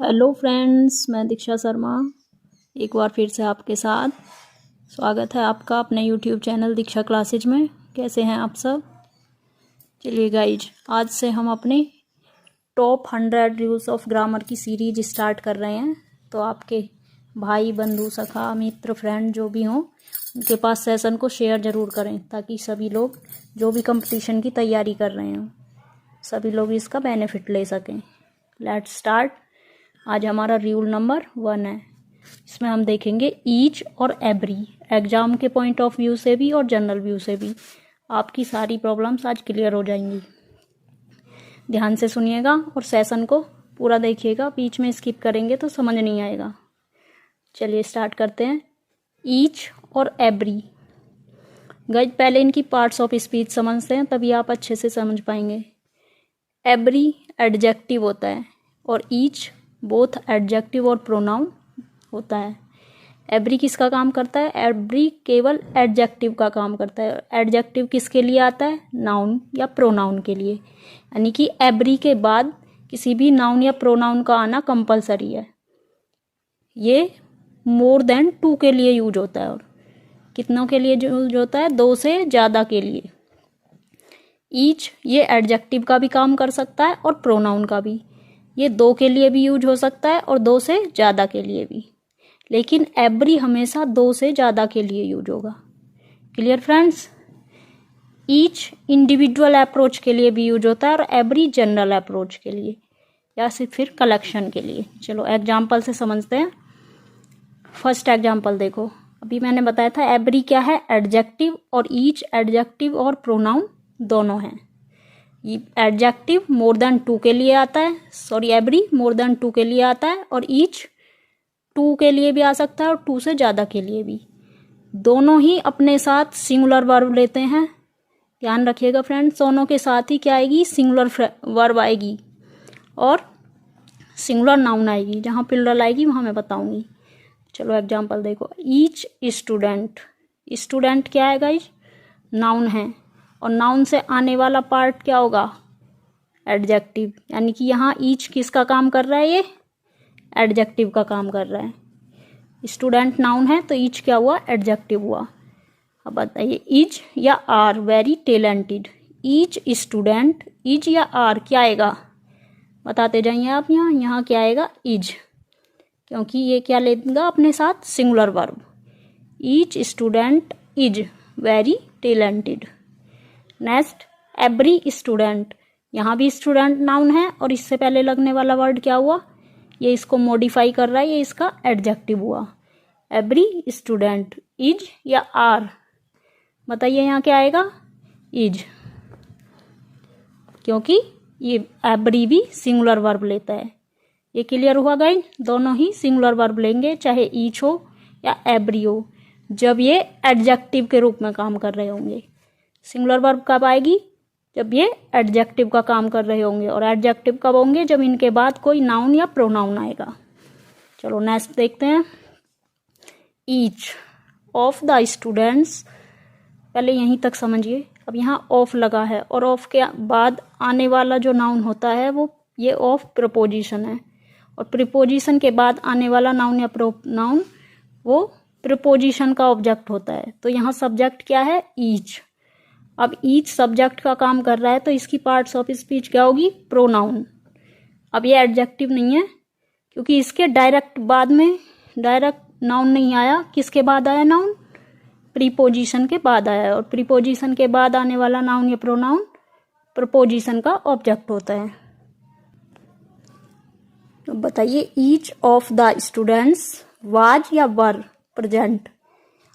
Hello friends, मैं दीक्षा शर्मा एक बार फिर से आपके साथ स्वागत है आपका अपने यूट्यूब चैनल दीक्षा क्लासेज में। कैसे हैं आप सब? चलिए गाइज, आज से हम अपने टॉप 100 रूल्स ऑफ ग्रामर की सीरीज स्टार्ट कर रहे हैं। तो आपके भाई, बंधु, सखा, मित्र, फ्रेंड जो भी हों, उनके पास सेशन को शेयर ज़रूर करें ताकि सभी लोग जो भी कंपटीशन की तैयारी कर रहे हों, सभी लोग इसका बेनिफिट ले सकें। Let's start. आज हमारा रूल नंबर 1 है। इसमें हम देखेंगे ईच और एवरी, एग्जाम के पॉइंट ऑफ व्यू से भी और जनरल व्यू से भी आपकी सारी प्रॉब्लम्स आज क्लियर हो जाएंगी। ध्यान से सुनिएगा और सेशन को पूरा देखिएगा, बीच में स्किप करेंगे तो समझ नहीं आएगा। चलिए स्टार्ट करते हैं। ईच और एवरी, गाइज पहले इनकी पार्ट्स ऑफ स्पीच समझते हैं, तभी आप अच्छे से समझ पाएंगे। एवरी एडजेक्टिव होता है और ईच बोथ एडजेक्टिव और प्रोनाउन होता है। एवरी किसका काम करता है? एवरी केवल एडजेक्टिव का काम करता है। एडजेक्टिव किसके लिए आता है? नाउन या प्रोनाउन के लिए। यानी कि एवरी के बाद किसी भी नाउन या प्रोनाउन का आना कंपलसरी है। ये मोर देन 2 के लिए यूज होता है। और कितनों के लिए यूज होता है? 2 से ज़्यादा के लिए। ईच ये एडजेक्टिव का भी काम कर सकता है और प्रोनाउन का भी। ये 2 के लिए भी यूज हो सकता है और 2 से ज़्यादा के लिए भी, लेकिन एवरी हमेशा 2 से ज़्यादा के लिए यूज होगा। Clear friends? Each individual approach के लिए भी यूज होता है और एवरी जनरल अप्रोच के लिए या फिर कलेक्शन के लिए। चलो एग्जाम्पल से समझते हैं। फर्स्ट एग्जाम्पल देखो, अभी मैंने बताया था एवरी क्या है? एडजेक्टिव, और ईच एडजेक्टिव और प्रोनाउन दोनों हैं। एडजेक्टिव मोर देन 2 के लिए आता है, एवरी मोर देन 2 के लिए आता है, और ईच 2 के लिए भी आ सकता है और 2 से ज़्यादा के लिए भी। दोनों ही अपने साथ सिंगुलर वर्ब लेते हैं। ध्यान रखिएगा फ्रेंड्स, दोनों के साथ ही क्या आएगी? सिंगुलर वर्ब आएगी और सिंगुलर नाउन आएगी। जहाँ प्लूरल आएगी वहाँ मैं बताऊंगी। चलो एग्जाम्पल देखो। ईच स्टूडेंट, स्टूडेंट क्या है गाइज? नाउन है, और नाउन से आने वाला पार्ट क्या होगा? एडजेक्टिव। यानी कि यहाँ ईच किसका काम कर रहा है? ये एडजेक्टिव का काम कर रहा है। स्टूडेंट नाउन है तो ईच क्या हुआ? एडजेक्टिव हुआ। अब बताइए, इज या are very talented. Each student, is या आर क्या आएगा? बताते जाइए आप। यहाँ क्या आएगा? इज, क्योंकि ये क्या लेगा अपने साथ? Singular verb. Each student is very talented. Next, every student, यहाँ भी स्टूडेंट नाउन है और इससे पहले लगने वाला वर्ड क्या हुआ? ये इसको मॉडिफाई कर रहा है, ये इसका एडजेक्टिव हुआ। एवरी स्टूडेंट, इज या आर? बताइए यहाँ क्या आएगा? इज, क्योंकि ये एवरी भी सिंगुलर वर्ब लेता है। ये क्लियर हुआ गाइस? दोनों ही सिंगुलर वर्ब लेंगे, चाहे ईच हो या एवरी हो, जब ये एडजेक्टिव के रूप में काम कर रहे होंगे। सिंगुलर वर्ब कब आएगी? जब ये एडजेक्टिव का काम कर रहे होंगे। और एडजेक्टिव कब होंगे? जब इनके बाद कोई नाउन या प्रोनाउन आएगा। चलो नेक्स्ट देखते हैं। ईच ऑफ द स्टूडेंट्स, पहले यहीं तक समझिए। अब यहाँ ऑफ लगा है और ऑफ के बाद आने वाला जो नाउन होता है वो ये ऑफ प्रीपोजिशन है, और प्रीपोजिशन के बाद आने वाला नाउन या प्रोनाउन वो प्रीपोजिशन का ऑब्जेक्ट होता है। तो यहाँ सब्जेक्ट क्या है? ईच। अब ईच सब्जेक्ट का काम कर रहा है तो इसकी पार्ट्स ऑफ स्पीच क्या होगी? प्रोनाउन। अब ये एडजेक्टिव नहीं है, क्योंकि इसके डायरेक्ट बाद में डायरेक्ट नाउन नहीं आया। किसके बाद आया नाउन? प्रीपोजिशन के बाद आया, और प्रीपोजिशन के बाद आने वाला नाउन या प्रोनाउन प्रीपोजिशन का ऑब्जेक्ट होता है। तो बताइए, each of the students was या वर प्रेजेंट।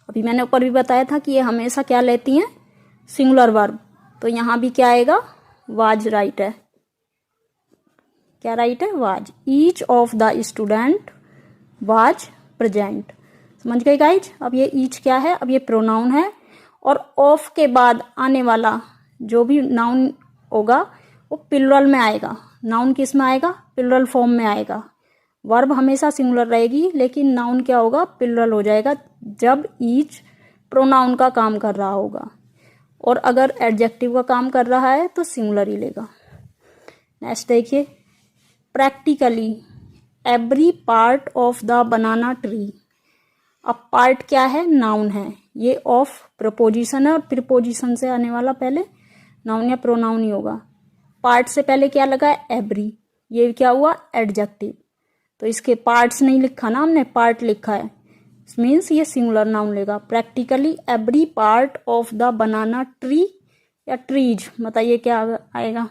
अभी मैंने ऊपर भी बताया था कि ये हमेशा क्या लेती हैं? Singular verb. तो यहाँ भी क्या आएगा? वाज राइट है। क्या राइट है? Was. Each of the student was present. समझ गए गाइज? अब ये ईच क्या है? अब ये प्रोनाउन है, और ऑफ के बाद आने वाला जो भी नाउन होगा वो प्लूरल में आएगा। नाउन किस में आएगा? प्लूरल फॉर्म में आएगा। वर्ब हमेशा सिंगुलर रहेगी, लेकिन नाउन क्या होगा? प्लूरल हो जाएगा जब ईच प्रोनाउन का काम कर रहा होगा, और अगर एडजेक्टिव का काम कर रहा है तो सिंगुलर ही लेगा। नेक्स्ट देखिए, practically every part of the banana tree. अब पार्ट क्या है, नाउन है, ये ऑफ प्रपोजिशन है और प्रीपोजिशन से आने वाला पहले नाउन या प्रोनाउन ही होगा। पार्ट से पहले क्या लगा है, एवरी, ये क्या हुआ, एडजेक्टिव, तो इसके पार्ट्स नहीं लिखा ना हमने, पार्ट लिखा है, मीन्स ये सिंगुलर नाउन लेगा। Practically every part of the banana tree या ट्रीज, बताइए क्या आएगा।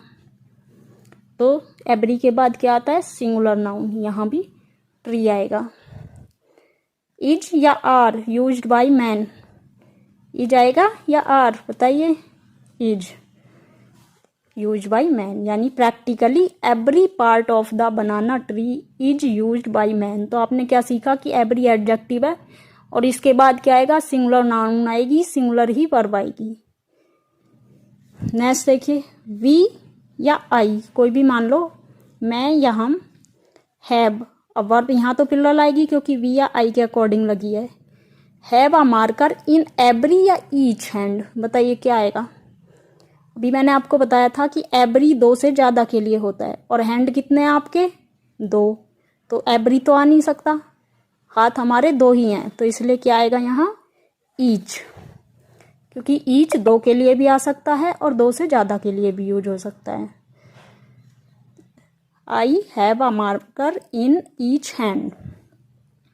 तो एवरी के बाद क्या आता है, सिंगुलर नाउन, यहाँ भी ट्री आएगा। इज या are used by man, is आएगा या आर, बताइए, इज यूज्ड बाय मैन, यानी practically every part of the banana tree is used by man. तो आपने क्या सीखा कि एवरी एडजेक्टिव है और इसके बाद क्या आएगा, सिंगुलर नाउन आएगी, सिंगुलर ही वर्ब आएगी। नेक्स्ट देखिए, वी या आई, कोई भी मान लो, मैं या हम, हैव, अब वर्ब यहाँ तो प्लुरल आएगी क्योंकि वी या आई के अकॉर्डिंग लगी है। Have a marker in every या ईच हैंड, बताइए क्या आएगा। अभी मैंने आपको बताया था कि एवरी 2 से ज़्यादा के लिए होता है और हैंड कितने हैं आपके, 2, तो एवरी तो आ नहीं सकता, हाथ हमारे 2 ही हैं, तो इसलिए क्या आएगा यहाँ, ईच, क्योंकि ईच 2 के लिए भी आ सकता है और 2 से ज़्यादा के लिए भी यूज हो सकता है। I have a marker in each hand.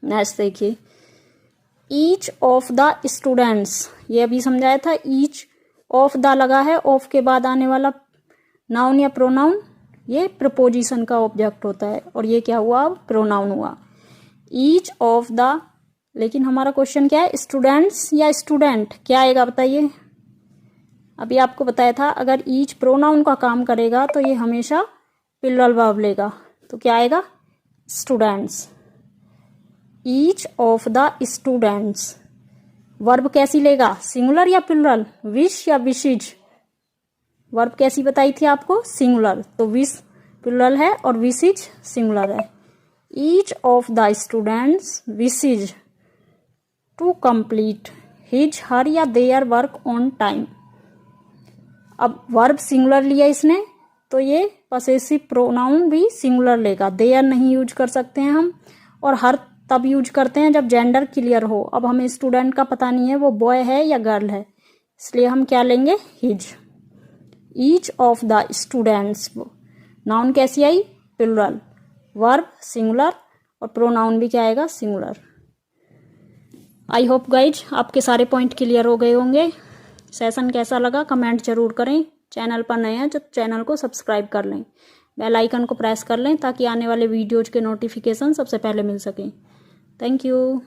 Next देखिए, ईच ऑफ द स्टूडेंट्स, ये अभी समझाया था, ईच ऑफ द लगा है, ऑफ के बाद आने वाला नाउन या प्रोनाउन ये प्रपोजिशन का ऑब्जेक्ट होता है और ये क्या हुआ, प्रोनाउन हुआ। ईच ऑफ द, लेकिन हमारा क्वेश्चन क्या है, स्टूडेंट्स या स्टूडेंट, क्या आएगा बताइए। अभी आपको बताया था अगर ईच प्रोनाउन का काम करेगा तो ये हमेशा प्लुरल वर्ब लेगा, तो क्या आएगा, students. Each of the students, verb कैसी लेगा, सिंगुलर या प्लुरल, विश या विशेज, वर्ब कैसी बताई थी आपको, सिंगुलर, तो विश प्लुरल है और विशेज सिंगुलर है। Each of the students wishes to complete his her या देयर वर्क ऑन टाइम। अब वर्ब सिंगुलर लिया इसने तो ये पॉसेसिव प्रोनाउन भी सिंगुलर लेगा, देयर नहीं यूज कर सकते हैं हम, और हर तब यूज करते हैं जब जेंडर क्लियर हो। अब हमें स्टूडेंट का पता नहीं है वो बॉय है या गर्ल है, इसलिए हम क्या लेंगे, his. Each of the students, noun कैसी आई, प्लुरल, वर्ब सिंगुलर और प्रोनाउन भी क्या आएगा, सिंगुलर। आई होप गाइज आपके सारे पॉइंट क्लियर हो गए होंगे। सेशन कैसा लगा कमेंट जरूर करें। चैनल पर नए हैं तो चैनल को सब्सक्राइब कर लें, बेल आइकन को प्रेस कर लें ताकि आने वाले वीडियोज के नोटिफिकेशन सबसे पहले मिल सकें। Thank you.